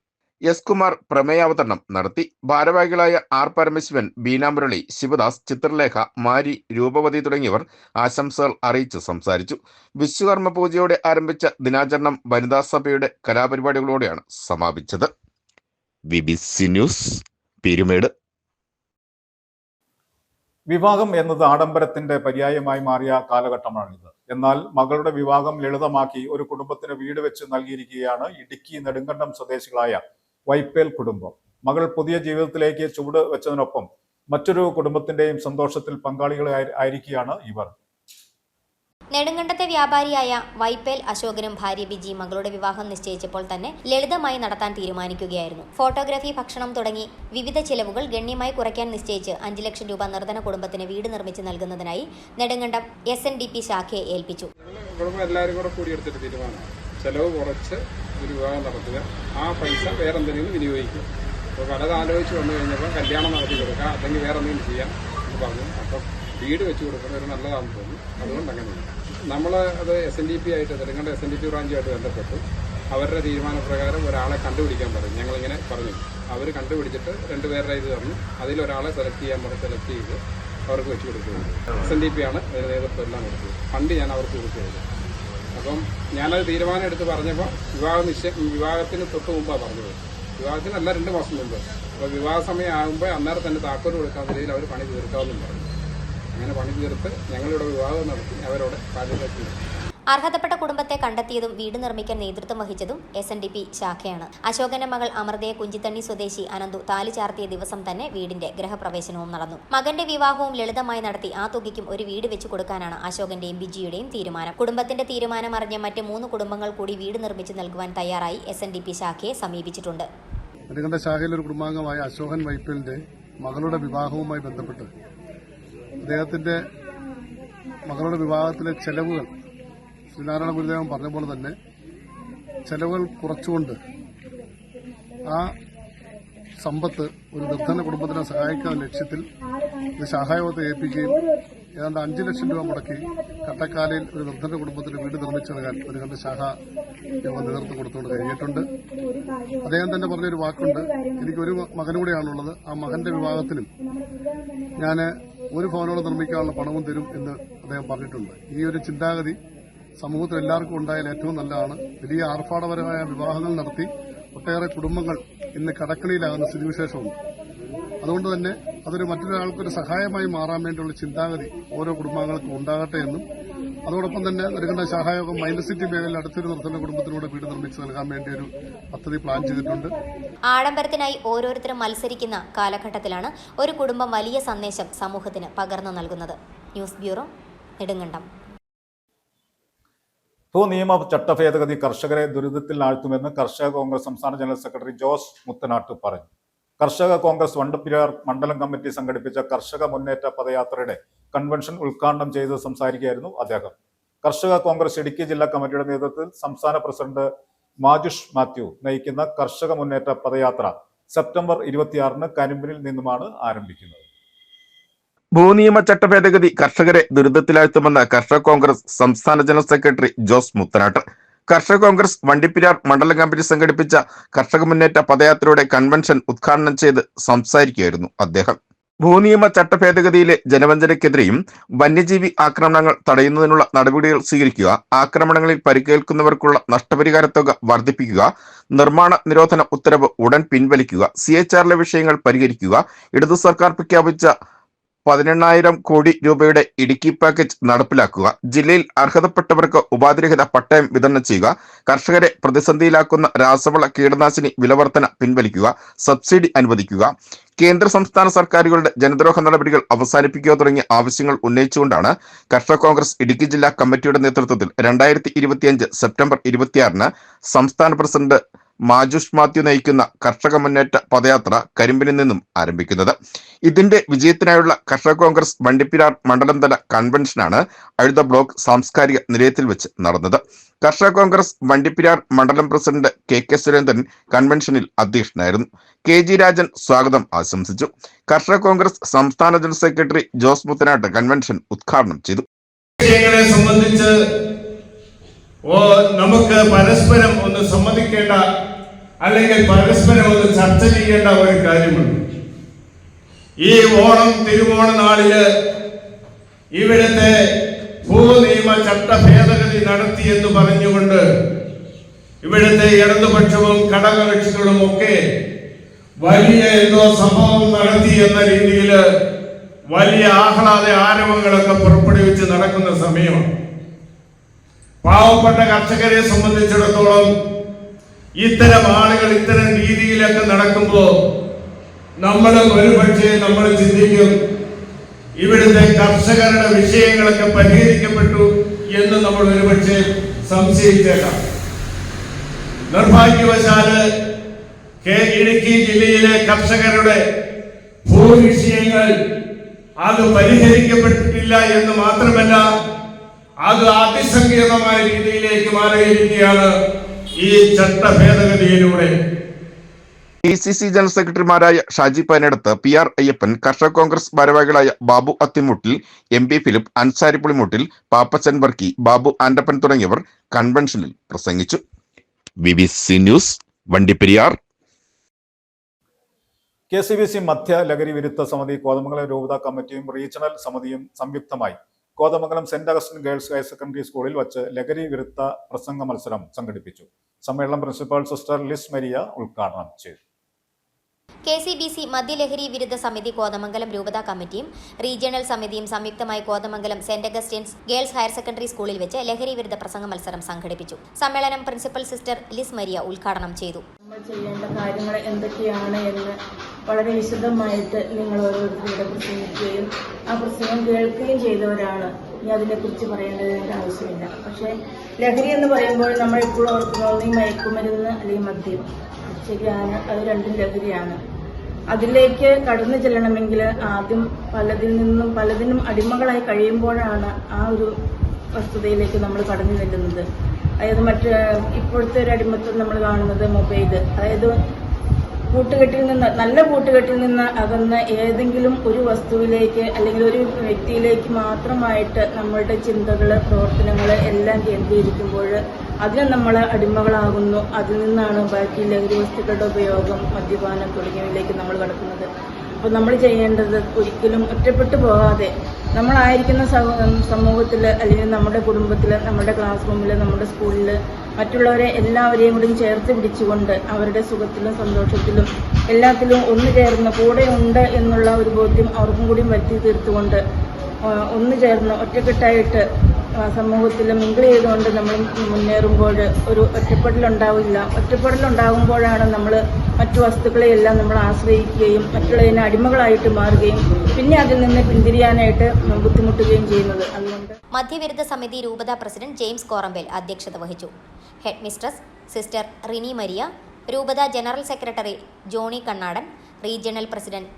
എസ് കുമാർ പ്രമേയാവതരണം നടത്തി. ഭാരവാഹികളായ ആർ പരമശിവൻ, ബീന മുരളി, ശിവദാസ്, ചിത്രലേഖ, മാരി, രൂപവതി തുടങ്ങിയവർ ആശംസകൾ അറിയിച്ച് സംസാരിച്ചു. വിശ്വകർമ്മ പൂജയോടെ ആരംഭിച്ച ദിനാചരണം വനിതാ സഭയുടെ കലാപരിപാടികളോടെയാണ് സമാപിച്ചത്. BBC news, Peermade. വിവാഹം എന്നത് ആഡംബരത്തിന്റെ പര്യായമായി മാറിയ കാലഘട്ടമാണിത്. എന്നാൽ മകളുടെ വിവാഹം ലളിതമാക്കി ഒരു കുടുംബത്തിന് വീട് വെച്ച് നൽകിയിരിക്കുകയാണ് ഇടുക്കി നെടുങ്കണ്ടം സ്വദേശികളായ വൈപ്പേൽ കുടുംബം. മകൾ പുതിയ ജീവിതത്തിലേക്ക് ചുവട് വെച്ചതിനൊപ്പം മറ്റൊരു കുടുംബത്തിന്റെയും സന്തോഷത്തിൽ പങ്കാളികളായിരിക്കുകയാണ് ഇവർ. നെടുങ്കണ്ടത്തെ വ്യാപാരിയായ വൈപ്പേൽ അശോകനും ഭാര്യ ബിജി മകളുടെ വിവാഹം നിശ്ചയിച്ചപ്പോൾ തന്നെ ലളിതമായി നടത്താൻ തീരുമാനിക്കുകയായിരുന്നു. ഫോട്ടോഗ്രാഫി, ഭക്ഷണം തുടങ്ങി വിവിധ ചിലവുകൾ ഗണ്യമായി കുറയ്ക്കാൻ നിശ്ചയിച്ച് 5 ലക്ഷം രൂപ നിർധന കുടുംബത്തിന് വീട് നിർമ്മിച്ച് നൽകുന്നതിനായി നെടുങ്കണ്ടം SNDP ശാഖയെ ഏൽപ്പിച്ചു. എല്ലാവരും കൂടെ കൂടിയെടുത്തിട്ട് തീരുമാനം, ചെലവ് കുറച്ച് ഒരു വിവാഹം നടത്തുക, ആ പൈസ വേറെ എന്തെങ്കിലും വിനിയോഗിക്കുക. അപ്പോൾ പലത് ആലോചിച്ച് വന്നു കഴിഞ്ഞപ്പോൾ കല്യാണം നടത്തി കൊടുക്കുക, അല്ലെങ്കിൽ വേറെ എന്തെങ്കിലും ചെയ്യാം എന്ന് പറഞ്ഞു. അപ്പം വീട് വെച്ച് കൊടുക്കുന്നത് ഒരു നല്ലതാണെന്ന് തോന്നി. അതുകൊണ്ട് അങ്ങനെ നമ്മൾ അത് SNDP ആയിട്ട്, നെടുങ്കണ്ടം SNDP ബ്രാഞ്ചുമായിട്ട് ബന്ധപ്പെട്ടു. അവരുടെ തീരുമാനപ്രകാരം ഒരാളെ കണ്ടുപിടിക്കാൻ പറഞ്ഞു. ഞങ്ങളിങ്ങനെ പറഞ്ഞു. അവർ കണ്ടുപിടിച്ചിട്ട് 2 പേരുടെ ഇത് തന്നു. അതിലൊരാളെ സെലക്ട് ചെയ്യാൻ പറഞ്ഞു. സെലക്ട് ചെയ്ത് അവർക്ക് വെച്ച് കൊടുക്കുകയുള്ളൂ. SNDP ആണ് അതിന് നേതൃത്വം എല്ലാം കൊടുത്തത്. ഫണ്ട് ഞാൻ അവർക്ക് കൊടുക്കുകയുള്ളൂ. അപ്പം ഞാനത് തീരുമാനം എടുത്ത് പറഞ്ഞപ്പോൾ വിവാഹത്തിന് തൊട്ട് മുമ്പാണ് പറഞ്ഞത്. വിവാഹത്തിനല്ല 2 മാസം മുമ്പ്. അപ്പോൾ വിവാഹ സമയം ആകുമ്പോൾ അന്നേരം തന്നെ താക്കോൽ കൊടുക്കാൻ നിലയിൽ അവർ പണി തീർക്കാമെന്നും പറഞ്ഞു. അങ്ങനെ പണി തീർത്ത് ഞങ്ങളിവിടെ വിവാഹം നടത്തി അവരോട് കാര്യമാക്കി. അർഹതപ്പെട്ട കുടുംബത്തെ കണ്ടെത്തിയതും വീട് നിർമ്മിക്കാൻ നേതൃത്വം വഹിച്ചതും SNDP ശാഖയാണ്. അശോകന്റെ മകൾ അമൃതയെ കുഞ്ചിത്തണ്ണി സ്വദേശി അനന്തു താലി ചാർത്തിയ ദിവസം തന്നെ വീടിന്റെ ഗൃഹപ്രവേശനവും നടന്നു. മകന്റെ വിവാഹവും ലളിതമായി നടത്തി ആ തുകയ്ക്കും ഒരു വീട് വെച്ചു കൊടുക്കാനാണ് അശോകന്റെയും ബിജിയുടെയും തീരുമാനം. കുടുംബത്തിന്റെ തീരുമാനം അറിഞ്ഞ് മറ്റ് 3 കുടുംബങ്ങൾ കൂടി വീട് നിർമ്മിച്ചു നൽകുവാൻ തയ്യാറായി SNDP ശാഖയെ സമീപിച്ചിട്ടുണ്ട്. നെടുങ്കണ്ടം ശാഖയിലെ ഒരു കുടുംബാംഗമായ അശോകൻ വൈപ്പിലിന്റെ മകളുടെ വിവാഹവുമായി ബന്ധപ്പെട്ട് അദ്ദേഹത്തിന്റെ മകളുടെ വിവാഹത്തിലെ ചെലവുകൾ ശ്രീനാരായണ ഗുരുദേവൻ പറഞ്ഞ പോലെ തന്നെ ചെലവുകൾ കുറച്ചുകൊണ്ട് ആ സമ്പത്ത് ഒരു നിർധന കുടുംബത്തിനെ സഹായിക്കുന്ന ലക്ഷ്യത്തിൽ ഇത് ശാഖായോഗത്തെ ഏൽപ്പിക്കുകയും ഏതാണ്ട് 5 ലക്ഷം രൂപ മുടക്കി കട്ടക്കാലയിൽ ഒരു നിർധന കുടുംബത്തിന് വീട് നിർമ്മിച്ചു നൽകാൻ നെടുങ്കണ്ടം ശാഖ യോഗം നേതൃത്വം കൊടുത്തുകൊണ്ട് കഴിഞ്ഞിട്ടുണ്ട്. അദ്ദേഹം തന്നെ പറഞ്ഞൊരു വാക്കുണ്ട്, എനിക്കൊരു മകനൂടെയാണുള്ളത്, ആ മകന്റെ വിവാഹത്തിനും ഞാൻ ഒരു ഭവനോട് നിർമ്മിക്കാനുള്ള പണവും തരും എന്ന് അദ്ദേഹം പറഞ്ഞിട്ടുണ്ട്. ഈ ഒരു ചിന്താഗതി സമൂഹത്തിൽ എല്ലാവർക്കും ഉണ്ടായാൽ ഏറ്റവും നല്ലതാണ്. വലിയ ആർഭാടപരമായ വിവാഹങ്ങൾ നടത്തി ഒട്ടേറെ കുടുംബങ്ങൾ ഇന്ന് കടക്കണിയിലാകുന്ന സ്ഥിതിവിശേഷമുണ്ട്. അതുകൊണ്ട് തന്നെ അതൊരു മറ്റൊരാൾക്കൊരു സഹായമായി മാറാൻ വേണ്ടിയുള്ള ചിന്താഗതി ഓരോ കുടുംബാംഗങ്ങൾക്കും ഉണ്ടാകട്ടെ എന്നും അതോടൊപ്പം തന്നെ നെടുങ്കണ്ടം ശാഖായോഗം മൈൻഡ് സിറ്റി മേഖലയിൽ അടുത്തൊരു നിർധന കുടുംബത്തിലൂടെ വീട് നിർമ്മിച്ച് നൽകാൻ വേണ്ടി ഒരു പദ്ധതി പ്ലാൻ ചെയ്തിട്ടുണ്ട്. ആഡംബരത്തിനായി ഓരോരുത്തരും മത്സരിക്കുന്ന കാലഘട്ടത്തിലാണ് ഒരു കുടുംബം വലിയ സന്ദേശം സമൂഹത്തിന് പകർന്നു നൽകുന്നത്. News bureau, Nedumkandam. ഭൂനിയമ ചട്ടഭേദഗതി കർഷകരെ ദുരിതത്തിൽ ആഴ്ത്തുമെന്ന് കർഷക കോൺഗ്രസ് സംസ്ഥാന ജനറൽ സെക്രട്ടറി ജോസ് മുത്തനാട്ട് പറഞ്ഞു. കർഷക കോൺഗ്രസ് വണ്ടപ്പെരിയാർ മണ്ഡലം കമ്മിറ്റി സംഘടിപ്പിച്ച കർഷക മുന്നേറ്റ പദയാത്രയുടെ കൺവെൻഷൻ ഉദ്ഘാടനം ചെയ്ത് സംസാരിക്കുകയായിരുന്നു അദ്ദേഹം. കർഷക കോൺഗ്രസ് ഇടുക്കി ജില്ലാ കമ്മിറ്റിയുടെ നേതൃത്വത്തിൽ സംസ്ഥാന പ്രസിഡന്റ് മാജുഷ് മാത്യു നയിക്കുന്ന കർഷക മുന്നേറ്റ പദയാത്ര സെപ്റ്റംബർ 26-ന് കരിമ്പിനിൽ നിന്നുമാണ് ആരംഭിക്കുന്നത്. ഭൂനിയമ ചട്ടഭേദഗതി കർഷകരെ ദുരിതത്തിലാഴ്ത്തുമെന്ന് കർഷക കോൺഗ്രസ് സംസ്ഥാന ജനറൽ സെക്രട്ടറി ജോസ് മുത്തനാട്ട്. കർഷക കോൺഗ്രസ് വണ്ടിപ്പെരിയാർ മണ്ഡലം കമ്മിറ്റി സംഘടിപ്പിച്ച കർഷക മുന്നേറ്റ പദയാത്രയുടെ കൺവെൻഷൻ ഉദ്ഘാടനം ചെയ്ത് സംസാരിക്കുകയായിരുന്നു അദ്ദേഹം. ഭൂനിയമ ചട്ടഭേദഗതിയിലെ ജനവഞ്ചനയ്ക്കെതിരെയും വന്യജീവി ആക്രമണങ്ങൾ തടയുന്നതിനുള്ള നടപടികൾ സ്വീകരിക്കുക, ആക്രമണങ്ങളിൽ പരിക്കേൽക്കുന്നവർക്കുള്ള നഷ്ടപരിഹാര തുക വർദ്ധിപ്പിക്കുക, നിർമ്മാണ നിരോധന ഉത്തരവ് ഉടൻ പിൻവലിക്കുക, CHRലെ വിഷയങ്ങൾ പരിഹരിക്കുക, ഇടതു സർക്കാർ പ്രഖ്യാപിച്ച 18,000 കോടി രൂപയുടെ ഇടുക്കി പാക്കേജ് നടപ്പിലാക്കുക, ജില്ലയിൽ അർഹതപ്പെട്ടവർക്ക് ഉപാധിരഹിത പട്ടയം വിതരണം ചെയ്യുക, കർഷകരെ പ്രതിസന്ധിയിലാക്കുന്ന രാസവള കീടനാശിനി വിലവർധന പിൻവലിക്കുക, സബ്സിഡി അനുവദിക്കുക, കേന്ദ്ര സംസ്ഥാന സർക്കാരുകളുടെ ജനദ്രോഹ നടപടികൾ അവസാനിപ്പിക്കുക തുടങ്ങിയ ആവശ്യങ്ങൾ ഉന്നയിച്ചുകൊണ്ടാണ് കർഷക കോൺഗ്രസ് ഇടുക്കി ജില്ലാ കമ്മിറ്റിയുടെ നേതൃത്വത്തിൽ 2025 സെപ്റ്റംബർ 26-ന് സംസ്ഥാന പ്രസിഡന്റ് മാജുഷ് മാത്യു നയിക്കുന്ന കർഷക മുന്നേറ്റ പദയാത്ര കരിമ്പിനിൽ നിന്നും ആരംഭിക്കുന്നത്. ഇതിന്റെ വിജയത്തിനായുള്ള കർഷക കോൺഗ്രസ് വണ്ടിപ്പെരിയാർ മണ്ഡലം തല കൺവെൻഷനാണ് അഴുത ബ്ലോക്ക് സാംസ്കാരിക നിലയത്തിൽ വെച്ച് നടന്നത്. കർഷക കോൺഗ്രസ് വണ്ടിപ്പെരിയാർ മണ്ഡലം പ്രസിഡന്റ് KK സുരേന്ദ്രൻ കൺവെൻഷനിൽ അധ്യക്ഷനായിരുന്നു. KG രാജൻ സ്വാഗതം ആശംസിച്ചു. കർഷക കോൺഗ്രസ് സംസ്ഥാന general secretary Jose Muthanattu convention ഉദ്ഘാടനം ചെയ്തു. സംബന്ധിച്ച് നമുക്ക് പരസ്പരം ഒന്ന് സമ്മതിക്കേണ്ട അല്ലെങ്കിൽ പരസ്പരം ഒന്ന് ചർച്ച ചെയ്യേണ്ട ഒരു കാര്യമുണ്ട്. ഈ തിരുവോണ നാളില് ഇവിടുത്തെ ഭൂനിയമ ചട്ടഭേദഗതി നടത്തി എന്ന് പറഞ്ഞുകൊണ്ട് ഇവിടുത്തെ ഇടതുപക്ഷവും ഘടകകക്ഷികളും ഒക്കെ വലിയ എന്തോ സംഭവം നടത്തി എന്ന രീതിയിൽ വലിയ ആഹ്ലാദ ആരവങ്ങളൊക്കെ പുറപ്പെടുവിച്ച് നടക്കുന്ന സമയമാണ്. പാവപ്പെട്ട കർഷകരെ സംബന്ധിച്ചിടത്തോളം ഇത്തരം ആളുകൾ ഇത്തരം രീതിയിലൊക്കെ നടക്കുമ്പോൾ നമ്മൾ ചിന്തിക്കും ഇവിടുത്തെ കർഷകരുടെ വിഷയങ്ങളൊക്കെ പരിഹരിക്കപ്പെട്ടു എന്ന് നമ്മൾ ഒരുപക്ഷെ സംശയിച്ചേക്കാം. നിർഭാഗ്യവശാല് ഇടുക്കി ജില്ലയിലെ കർഷകരുടെ ഭൂവിഷയങ്ങൾ അത് പരിഹരിക്കപ്പെട്ടിട്ടില്ല എന്ന് മാത്രമല്ല, അത് അതിസങ്കീർണമായ രീതിയിലേക്ക് മാറിയിരിക്കുകയാണ് ഈ ചട്ടഭേദഗതിയിലൂടെ. DCC ജനറൽ സെക്രട്ടറിമാരായ ഷാജി പൈനടത്ത്, PR അയ്യപ്പൻ, കർഷക കോൺഗ്രസ് ഭാരവാഹികളായ ബാബു അത്തിമുട്ടിൽ, MP ഫിലിപ്പ്, അൻസാരി പുളിമുട്ടിൽ, പാപ്പച്ചൻ വർക്കി, ബാബു ആൻഡപ്പൻ തുടങ്ങിയവർ കൺവെൻഷനിൽ പ്രസംഗിച്ചു. BBC news, Vandiperiyar. KCBC മധ്യ ലഹരി വിരുദ്ധ സമിതി, കോതമംഗലം രൂപതാ കമ്മിറ്റിയും റീജിയണൽ സമിതിയും സംയുക്തമായി Kothamangalam saint Augustine girls higher secondary സ്കൂളിൽ വച്ച് ലഹരി വിരുദ്ധ പ്രസംഗ മത്സരം സംഘടിപ്പിച്ചു. സമ്മേളനം പ്രിൻസിപ്പൽ സിസ്റ്റർ ലിസ് മരിയ ഉദ്ഘാടനം ചെയ്തു. KCBC മദ്യലഹരി വിരുദ്ധ സമിതി കോതമംഗലം രൂപത കമ്മിറ്റിയും റീജിയണൽ സമിതിയും സംയുക്തമായി Kothamangalam saint Augustine's girls higher secondary സ്കൂളിൽ വെച്ച് ലഹരി വിരുദ്ധ പ്രസംഗ മത്സരം സംഘടിപ്പിച്ചു. സമ്മേളനം പ്രിൻസിപ്പൽ സിസ്റ്റർ ലിസ് മരിയ ഉദ്ഘാടനം ചെയ്തു. നമ്മൾ ചെയ്യേണ്ട കാര്യങ്ങൾ എന്തൊക്കെയാണ് എന്ന് വളരെ വിശദമായിട്ട് നിങ്ങൾ ഓരോരുത്തരുടെ പ്രസംഗിക്കുകയും ആ പ്രസംഗം കേൾക്കുകയും ചെയ്തവരാണ്. ഇനി അതിനെക്കുറിച്ച് പറയേണ്ടതിൻ്റെ ആവശ്യമില്ല. പക്ഷേ ലഹരി എന്ന് പറയുമ്പോൾ നമ്മൾ എപ്പോഴും ഓർക്കുന്നത് ഈ മയക്കുമരുന്ന് അല്ലെങ്കിൽ മദ്യം, ശരിയാണ്, അത് രണ്ടും ലഹരിയാണ്. അതിലേക്ക് കടന്നു ചെല്ലണമെങ്കിൽ ആദ്യം പലതിനും അടിമകളായി കഴിയുമ്പോഴാണ് ആ ഒരു വസ്തുതയിലേക്ക് നമ്മൾ കടന്നു ചെല്ലുന്നത്. അതായത് ഇപ്പോഴത്തെ ഒരു അടിമത്തം നമ്മൾ കാണുന്നത് മൊബൈൽ, അതായത് നല്ല കൂട്ടുകെട്ടിൽ നിന്ന് അകന്ന് ഏതെങ്കിലും ഒരു വസ്തുവിലേക്ക് അല്ലെങ്കിൽ ഒരു വ്യക്തിയിലേക്ക് മാത്രമായിട്ട് നമ്മളുടെ ചിന്തകൾ, പ്രവർത്തനങ്ങൾ എല്ലാം കേന്ദ്രീകരിക്കുമ്പോൾ അതിന് നമ്മൾ അടിമകളാകുന്നു. അതിൽ നിന്നാണ് ബാക്കി ലഹരി വസ്തുക്കളുടെ ഉപയോഗം, മദ്യപാനം തുടങ്ങിയവയിലേക്ക് നമ്മൾ കടക്കുന്നത്. അപ്പോൾ നമ്മൾ ചെയ്യേണ്ടത് ഒരിക്കലും ഒറ്റപ്പെട്ടു പോകാതെ നമ്മളായിരിക്കുന്ന സമൂഹത്തിൽ അല്ലെങ്കിൽ നമ്മുടെ കുടുംബത്തിൽ, നമ്മുടെ ക്ലാസ് റൂമിൽ, നമ്മുടെ സ്കൂളിൽ മറ്റുള്ളവരെ എല്ലാവരെയും കൂടി ചേർത്ത് പിടിച്ചുകൊണ്ട് അവരുടെ സുഖത്തിലും സന്തോഷത്തിലും എല്ലാത്തിലും ഒന്നു ചേർന്ന് കൂടെ ഉണ്ട് എന്നുള്ള ഒരു ബോധ്യം അവർക്കും കൂടി വരുത്തി തീർത്തുകൊണ്ട് ഒന്നു ചേർന്ന് ഒറ്റക്കെട്ടായിട്ട് സമൂഹത്തിൽ മിങ്കിൾ ചെയ്തുകൊണ്ട് നമ്മൾ മുന്നേറുമ്പോൾ ഒരു ഒറ്റപ്പെടലുണ്ടാവില്ല. ഒറ്റപ്പെടലുണ്ടാകുമ്പോഴാണ് നമ്മൾ മറ്റു വസ്തുക്കളെയെല്ലാം നമ്മൾ ആശ്രയിക്കുകയും മറ്റുള്ളതിന് അടിമകളായിട്ട് മാറുകയും പിന്നെ അതിൽ നിന്ന് പിന്തിരിയാനായിട്ട് ബുദ്ധിമുട്ടുകയും ചെയ്യുന്നത്. അതുകൊണ്ട് മദ്യവിരുദ്ധ സമിതി രൂപത പ്രസിഡന്റ് ജെയിംസ് കോറമ്പേൽ അധ്യക്ഷത വഹിച്ചു. Headmistress sister Rini Maria, രൂപത general secretary Johny Kannadan, regional president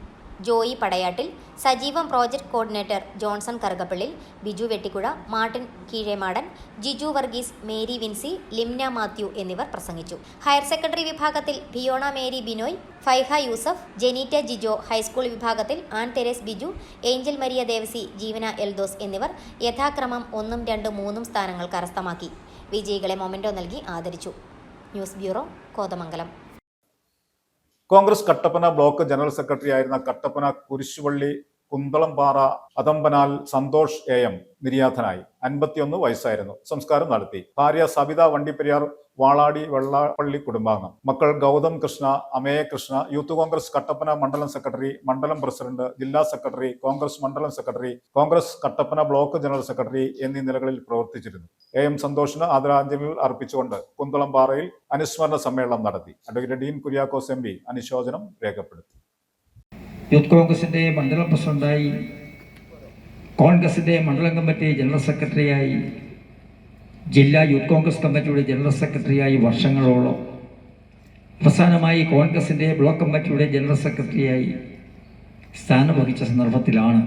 Joy Padayattil, Sajeevam project coordinator Johnson Karukappallil, Biju Vettikuzha, Martin Keezhemadan, Jiju Varghese, Mary Vincy, Limna Mathew എന്നിവർ പ്രസംഗിച്ചു. ഹയർ സെക്കൻഡറി വിഭാഗത്തിൽ ഭിയോണ മേരി ബിനോയ്, ഫൈഹ യൂസഫ്, ജെനീറ്റ ജിജോ, ഹൈസ്കൂൾ വിഭാഗത്തിൽ ആൻ തെരേസ് ബിജു, ഏഞ്ചൽ മരിയ ദേവസി, ജീവന എൽദോസ് എന്നിവർ യഥാക്രമം 1, 2, 3 സ്ഥാനങ്ങൾ കരസ്ഥമാക്കി. വിജയികളെ മൊമെന്റോ നൽകി ആദരിച്ചു. News bureau, Kothamangalam. Congress Kattappana block general secretary ആയിരുന്ന കട്ടപ്പന കുരിശുവള്ളി കുന്തളംപാറ അതമ്പനാൽ സന്തോഷ് AM നിര്യാതനായി. 51 വയസ്സായിരുന്നു. സംസ്കാരം നടത്തി. ഭാര്യ സവിത വണ്ടിപ്പെരിയാർ വാളാടി വെള്ളാപ്പള്ളി കുടുംബാംഗം. മക്കൾ ഗൗതം കൃഷ്ണ, അമേയ കൃഷ്ണ, യൂത്ത് കോൺഗ്രസ് കട്ടപ്പന മണ്ഡലം സെക്രട്ടറി, മണ്ഡലം പ്രസിഡന്റ്, ജില്ലാ സെക്രട്ടറി, കോൺഗ്രസ് മണ്ഡലം secretary, Congress Kattappana block general secretary എന്നീ നിലകളിൽ പ്രവർത്തിച്ചിരുന്നു. AM സന്തോഷിന് ആദരാഞ്ജലികൾ അർപ്പിച്ചുകൊണ്ട് കുന്തളംപാറയിൽ അനുസ്മരണ സമ്മേളനം നടത്തി. അഡ്വക്കേറ്റ് ഡീൻ കുര്യാക്കോസ് MP അനുശോചനം രേഖപ്പെടുത്തി. യൂത്ത് കോൺഗ്രസിന്റെ മണ്ഡലം പ്രസിഡന്റായി, കോൺഗ്രസിന്റെ മണ്ഡലം കമ്മിറ്റി ജനറൽ സെക്രട്ടറിയായി, ജില്ലാ യൂത്ത് കോൺഗ്രസ് കമ്മിറ്റിയുടെ ജനറൽ സെക്രട്ടറിയായി വർഷങ്ങളോളം, അവസാനമായി കോൺഗ്രസിന്റെ ബ്ലോക്ക് കമ്മിറ്റിയുടെ ജനറൽ സെക്രട്ടറിയായി സ്ഥാനം വഹിച്ച സന്ദർഭത്തിലാണ്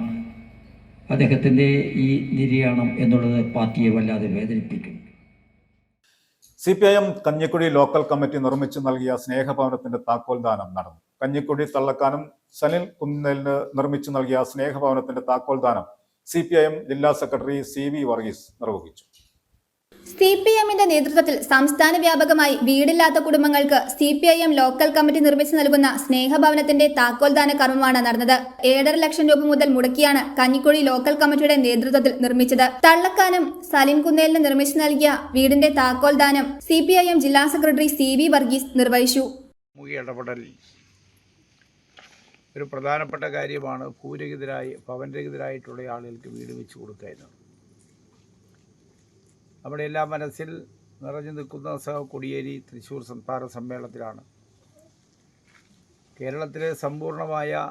അദ്ദേഹത്തിൻ്റെ ഈ നിര്യാണം എന്നുള്ളത് പാർട്ടിയെ വല്ലാതെ വേദനിപ്പിക്കും. CPIM കഞ്ഞിക്കുഴി ലോക്കൽ കമ്മിറ്റി നിർമ്മിച്ചു നൽകിയ സ്നേഹഭവനത്തിന്റെ താക്കോൽദാനം നടന്നു. കഞ്ഞിക്കുഴി തള്ളക്കാനം സനിൽ കുന്നേലിന് നിർമ്മിച്ചു നൽകിയ സ്നേഹഭവനത്തിന്റെ താക്കോൽദാനം CPIM ജില്ലാ സെക്രട്ടറി CV വർഗീസ് നിർവഹിച്ചു. CPIMന്റെ നേതൃത്വത്തിൽ സംസ്ഥാന വ്യാപകമായി വീടില്ലാത്ത കുടുംബങ്ങൾക്ക് CPIM ലോക്കൽ കമ്മിറ്റി നിർമ്മിച്ചു നൽകുന്ന സ്നേഹഭവനത്തിന്റെ താക്കോൽദാന കർമ്മമാണ് നടന്നത്. 7.5 ലക്ഷം രൂപ മുതൽ മുടക്കിയാണ് കഞ്ഞിക്കുഴി ലോക്കൽ കമ്മിറ്റിയുടെ നേതൃത്വത്തിൽ നിർമ്മിച്ചത്. തള്ളക്കാനം സലിം കുന്നേലിന് നിർമ്മിച്ചു നൽകിയ വീടിന്റെ താക്കോൽദാനം CPIM ജില്ലാ സെക്രട്ടറി CV വർഗീസ് നിർവഹിച്ചു. ഇടപെടൽ ഒരു പ്രധാനപ്പെട്ട കാര്യമാണ്. ഭവനരഹിതരായിട്ടുള്ള ആളുകൾക്ക് വീട് വെച്ച് കൊടുക്കുക എന്നത് നമ്മുടെ എല്ലാ മനസ്സിൽ നിറഞ്ഞു നിൽക്കുന്ന കൊടിയേരി തൃശ്ശൂർ സംസ്ഥാന സമ്മേളനത്തിലാണ് കേരളത്തിലെ സമ്പൂർണമായ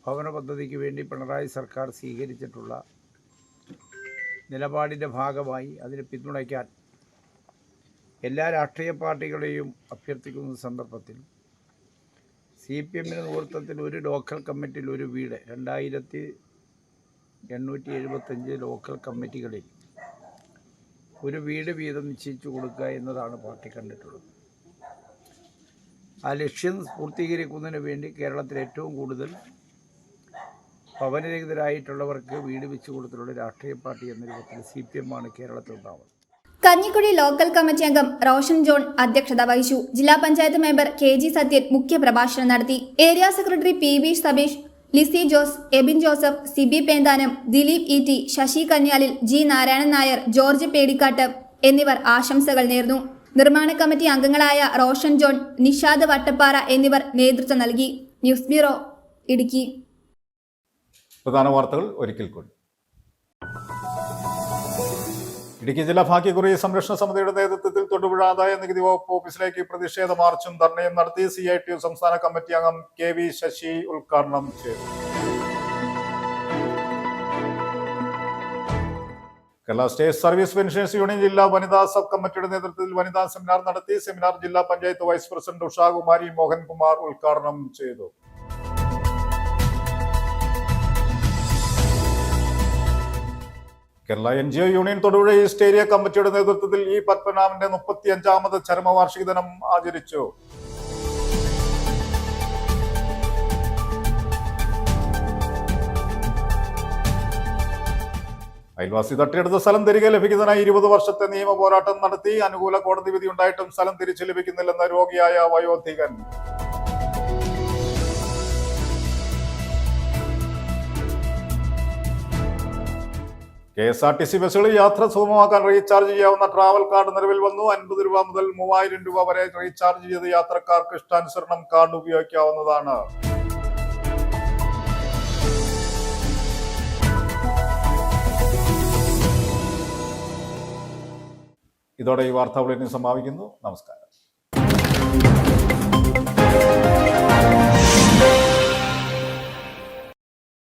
ഭവന പദ്ധതിക്ക് വേണ്ടി പിണറായി സർക്കാർ സ്വീകരിച്ചിട്ടുള്ള നിലപാടിൻ്റെ ഭാഗമായി അതിനെ പിന്തുണയ്ക്കാൻ എല്ലാ രാഷ്ട്രീയ പാർട്ടികളെയും അഭ്യർത്ഥിക്കുന്ന സന്ദർഭത്തിൽ CPIMന്റെ നേതൃത്വത്തിൽ ഒരു ലോക്കൽ കമ്മിറ്റിയിൽ ഒരു വീട് 2875 ലോക്കൽ കമ്മിറ്റികളിൽ ഒരു വീട് വീതം നിശ്ചയിച്ചു കൊടുക്കുക എന്നതാണ് പാർട്ടി കണ്ടിട്ടുള്ളത്. ആ ലക്ഷ്യം പൂർത്തീകരിക്കുന്നതിന് വേണ്ടി കേരളത്തിൽ ഏറ്റവും കൂടുതൽ ഭവനരഹിതരായിട്ടുള്ളവർക്ക് വീട് വെച്ച് കൊടുത്തിട്ടുള്ള രാഷ്ട്രീയ പാർട്ടി എന്ന രൂപത്തിൽ CPIM ആണ് കേരളത്തിൽ ഉണ്ടാവുന്നത്. കഞ്ഞിക്കുഴി ലോക്കൽ കമ്മിറ്റി അംഗം റോഷൻ ജോൺ അധ്യക്ഷത വഹിച്ചു. ജില്ലാ പഞ്ചായത്ത് മെമ്പർ KG സത്യൻ മുഖ്യപ്രഭാഷണം നടത്തി. Area secretary PV Sabeesh, Lissy Jose, Ebin Joseph, Sibi Penthanam, Dileep ET, Sasi Kanyalil, G Narayanan Nair, George Pedikkattu എന്നിവർ ആശംസകൾ നേർന്നു. നിർമ്മാണ കമ്മിറ്റി അംഗങ്ങളായ റോഷൻ ജോൺ, നിഷാദ് വട്ടപ്പാറ എന്നിവർ നേതൃത്വം നൽകി. News bureau, Idukki. പ്രധാന വാർത്തകൾ ഒരിക്കൽ കൂടി. ഇടുക്കി ജില്ലാ ഭാഗ്യക്കുറി സംരക്ഷണ സമിതിയുടെ നേതൃത്വത്തിൽ തൊടുപുഴ ആദായ നികുതി വകുപ്പ് ഓഫീസിലേക്ക് പ്രതിഷേധ മാർച്ചും ധർണയും നടത്തി. CITU സംസ്ഥാന കമ്മിറ്റി അംഗം KV ശശി ഉദ്ഘാടനം ചെയ്തു. Kerala state service pensioners union ജില്ലാ വനിതാ സബ് കമ്മിറ്റിയുടെ നേതൃത്വത്തിൽ വനിതാ സെമിനാർ നടത്തി. സെമിനാർ ജില്ലാ പഞ്ചായത്ത് വൈസ് പ്രസിഡന്റ് ഉഷാകുമാരി മോഹൻകുമാർ ഉദ്ഘാടനം ചെയ്തു. Kerala NGO union Thodupuzha east area കമ്മിറ്റിയുടെ നേതൃത്വത്തിൽ E. പത്മനാഭന്റെ 35ാമത് ചരമവാർഷിക ദിനം ആചരിച്ചു. അയൽവാസി തട്ടിയെടുത്ത സ്ഥലം തിരികെ ലഭിക്കുന്നതിനായി 20 വർഷത്തെ നിയമ പോരാട്ടം നടത്തി. അനുകൂല കോടതി വിധി ഉണ്ടായിട്ടും സ്ഥലം തിരിച്ചു ലഭിക്കുന്നില്ലെന്ന രോഗിയായ വയോധികൻ. KSRTC ബസ്സുകളിൽ യാത്ര സുഗമമാക്കാൻ റീചാർജ് ചെയ്യാവുന്ന ട്രാവൽ കാർഡ് നിലവിൽ വന്നു. 50 രൂപ മുതൽ 3000 രൂപ വരെ റീചാർജ് ചെയ്ത് യാത്രക്കാർക്ക് ഇഷ്ടാനുസരണം കാർഡ് ഉപയോഗിക്കാവുന്നതാണ്. ഇതോടെ ഈ വാർത്താ ബുള്ളറ്റിൻ സമാപിക്കുന്നു. നമസ്കാരം.